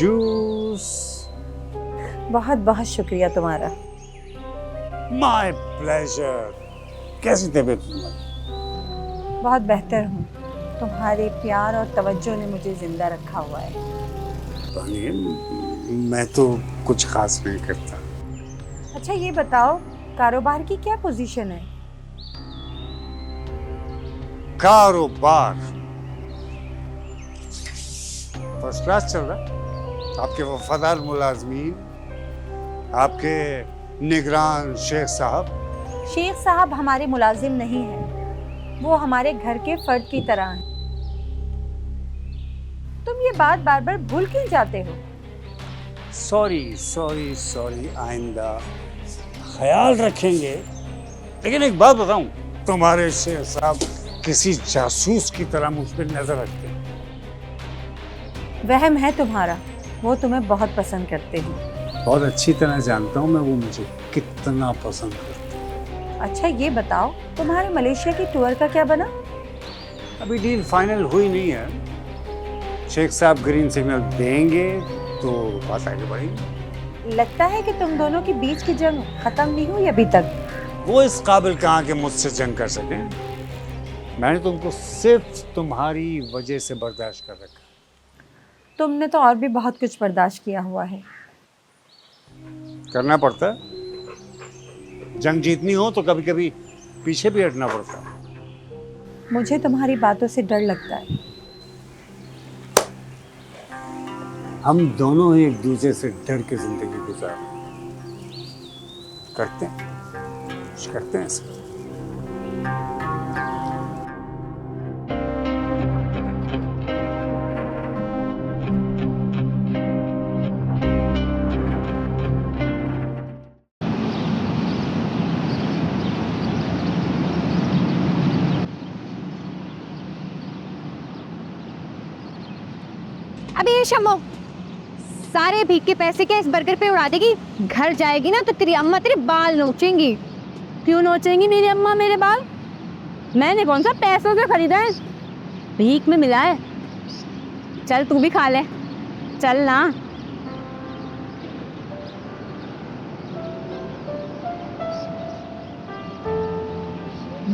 Juice. बहुत बहुत शुक्रिया तुम्हारा। My pleasure. कैसी तबीयत तुम्हारी? बहुत बेहतर हूँ। तुम्हारे प्यार और तवज्जो ने मुझे जिंदा रखा हुआ है। मैं तो कुछ खास नहीं करता। अच्छा ये बताओ, कारोबार की क्या पोजीशन है? कारोबार फर्स्ट क्लास चल रहा है। आपके वफादार मुलाजमीन, आपके निगरान शेख साहब। शेख साहब हमारे मुलाजिम नहीं हैं, वो हमारे घर के फर्द की तरह हैं। तुम ये बात बार बार भूल क्यों जाते हो? सॉरी सॉरी सॉरी, आइंदा ख्याल रखेंगे। लेकिन एक बात बताऊं, तुम्हारे शेख साहब किसी जासूस की तरह मुझ पर नजर रखते हैं। वहम है तुम्हारा, वो तुम्हें बहुत पसंद करते हैं। बहुत अच्छी तरह जानता हूं मैं वो मुझे कितना पसंद करते हैं। अच्छा ये बताओ, तुम्हारे मलेशिया की टूर का क्या बना? अभी डील फाइनल हुई नहीं है। शेख साहब ग्रीन सिग्नल देंगे तो बात आगे बढ़ेगी। लगता है कि तुम दोनों के बीच की जंग खत्म नहीं हुई अभी तक। वो इस काबिल कहाँ के मुझसे जंग कर सके। मैंने तुमको सिर्फ तुम्हारी वजह से बर्दाश्त कर रखा। तुमने तो और भी बहुत कुछ बर्दाश्त किया हुआ है। करना पड़ता है। जंग जीतनी हो तो कभी कभी पीछे भी हटना पड़ता है। मुझे तुम्हारी बातों से डर लगता है। हम दोनों ही एक दूसरे से डर के जिंदगी गुजार करते हैं, कुछ करते हैं इसका। अबे ये शम्मो, सारे भीख के पैसे क्या इस बर्गर पे उड़ा देगी? घर जाएगी ना तो तेरी अम्मा तेरे बाल नोचेंगी। क्यों नोचेंगी मेरी अम्मा मेरे बाल? मैंने कौन सा पैसों से खरीदा है? भीख में मिला है। चल तू भी खा ले, चल ना।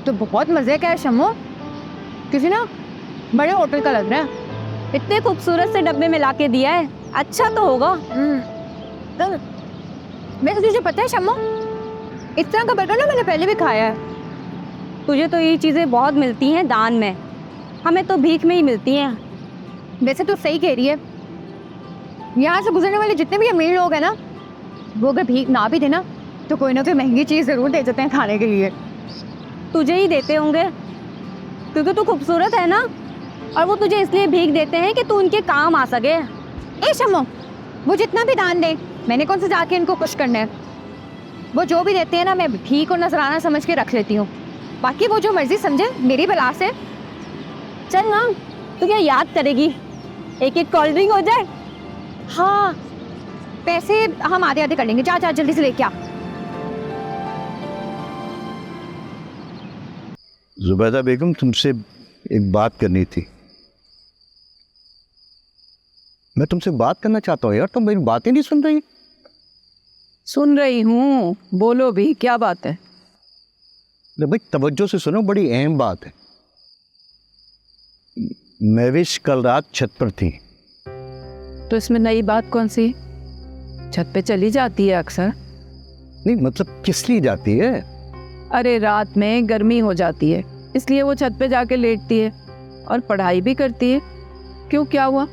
तो बहुत मजे का है शम्मो, किसी ना बड़े होटल का लग रहा है। इतने खूबसूरत से डब्बे में लाके दिया है, अच्छा तो होगा। वैसे तुझे पता है शम्मो, इस तरह का बर्गर ना मैंने पहले भी खाया है। तुझे तो ये चीज़ें बहुत मिलती हैं दान में, हमें तो भीख में ही मिलती हैं। वैसे तो सही कह रही है। यहाँ से गुजरने वाले जितने भी अमीर लोग हैं ना, वो अगर भीख ना भी देना तो कोई ना कोई महंगी चीज़ ज़रूर दे देते हैं खाने के लिए। तुझे ही देते होंगे क्योंकि तू खूबसूरत है ना, और वो तुझे इसलिए भीख देते हैं कि तू उनके काम आ सके। ए शम्मो, वो जितना भी दान दे, मैंने कौन से जाके इनको खुश करना है। वो जो भी देते हैं ना, मैं भीख और नजराना समझ के रख लेती हूँ। बाकी वो जो मर्जी समझे, मेरी बला से। चल ना, तू क्या याद करेगी? एक एक कोल्ड ड्रिंक हो जाए। हाँ, पैसे हम आधे आधे कर लेंगे। जा जा जल्दी से लेके आ। जुबैदा बेगम, तुमसे एक बात करनी थी। मैं तुमसे बात करना चाहता हूँ यार, तुम मेरी बातें नहीं सुन रही। सुन रही हूँ, बोलो भी, क्या बात है? ले भाई, तवज्जो से सुनो, बड़ी अहम बात है। महविश कल रात छत पर थी। तो इसमें नई बात कौन सी? छत पे चली जाती है अक्सर। नहीं मतलब किस लिए जाती है? अरे रात में गर्मी हो जाती है, इसलिए वो छत पे जाके लेटती है और पढ़ाई भी करती है। क्यों, क्या हुआ?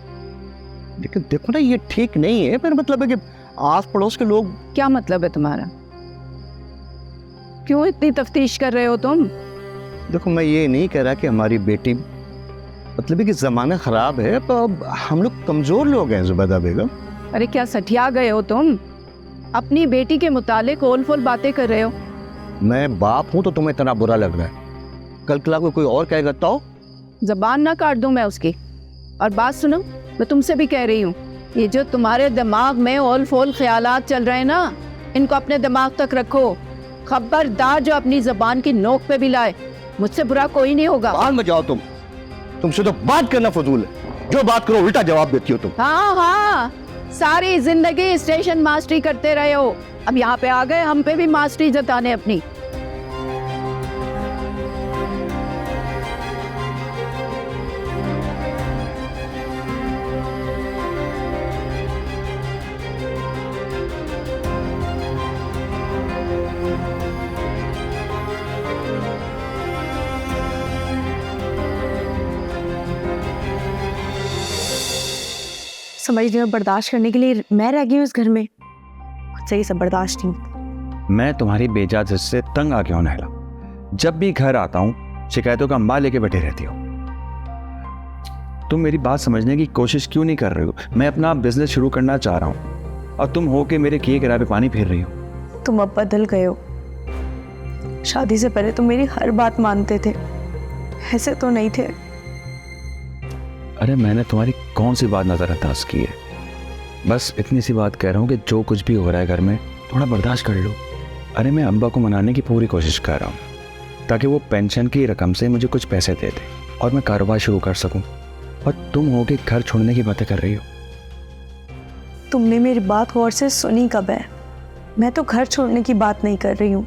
लेकिन देखो ना, ये ठीक नहीं है। मेरा मतलब है कि आस पड़ोस के लोग। क्या मतलब है तुम्हारा? क्यों इतनी तफ्तीश कर रहे हो तुम? देखो, मैं ये नहीं कह रहा कि हमारी बेटी, मतलब है कि ज़माना ख़राब है, तो अब हम लोग कमज़ोर लोग हैं जुबैदा बेगम। अरे क्या सठिया गए हो तुम? अपनी बेटी के मुतालिक ओल फोल बातें कर रहे हो। मैं बाप हूँ तो तुम्हें इतना बुरा लग रहा है। कल कला को कोई और कहेगा तो? जबान ना काट दूं मैं उसकी। और बात सुनो, मैं तुमसे भी कह रही हूँ, ये जो तुम्हारे दिमाग में ओल फोल ख्यालात चल रहे हैं ना, इनको अपने दिमाग तक रखो। खबरदार जो अपनी जबान की नोक पे भी लाए, मुझसे बुरा कोई नहीं होगा। बाहर में जाओ तुमसे तो बात करना फजूल है। जो बात करो उल्टा जवाब देती हो तुम। हाँ हाँ, सारी जिंदगी स्टेशन मास्टरी करते रहे हो, अब यहाँ पे आ गए हम पे भी मास्टरी जताने अपनी। समझ रही हो, बर्दाश्त करने के लिए मैं रह गई हूँ इस घर में। सही सब बर्दाश्त नहीं। मैं तुम्हारी बेजाज से तंग आ गया हूं नहला। जब भी घर आता हूं शिकायतों का अंबार लेके बैठे रहती हो। तुम मेरी बात समझने की कोशिश क्यों नहीं कर रही हो? मैं अपना बिजनेस शुरू करना चाह रहा हूं और तुम हो के मेरे किए किराए पे पानी फेर रही हो। तुम अब बदल गए हो। शादी से पहले तुम मेरी हर बात मानते थे, ऐसे तो नहीं थे। अरे मैंने तुम्हारी कौन सी बात नजरअंदाज की है? बस इतनी सी बात कह रहा हूँ कि जो कुछ भी हो रहा है घर में थोड़ा बर्दाश्त कर लो। अरे मैं अब्बा को मनाने की पूरी कोशिश कर रहा हूँ ताकि वो पेंशन की रकम से मुझे कुछ पैसे दे दे और मैं कारोबार शुरू कर सकूँ। और तुम हो के घर छोड़ने की बातें कर रही हो। तुमने मेरी बात गौर से सुनी कब है? मैं तो घर छोड़ने की बात नहीं कर रही हूँ।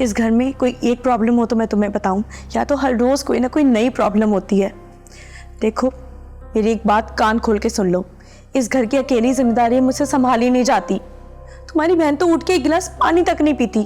इस घर में कोई एक प्रॉब्लम हो तो मैं तुम्हें बताऊँ, या तो हर रोज़ कोई ना कोई नई प्रॉब्लम होती है। देखो मेरी एक बात कान खोल के सुन लो, इस घर की अकेली जिम्मेदारी मुझसे संभाली नहीं जाती। तुम्हारी बहन तो उठ के एक गिलास पानी तक नहीं पीती।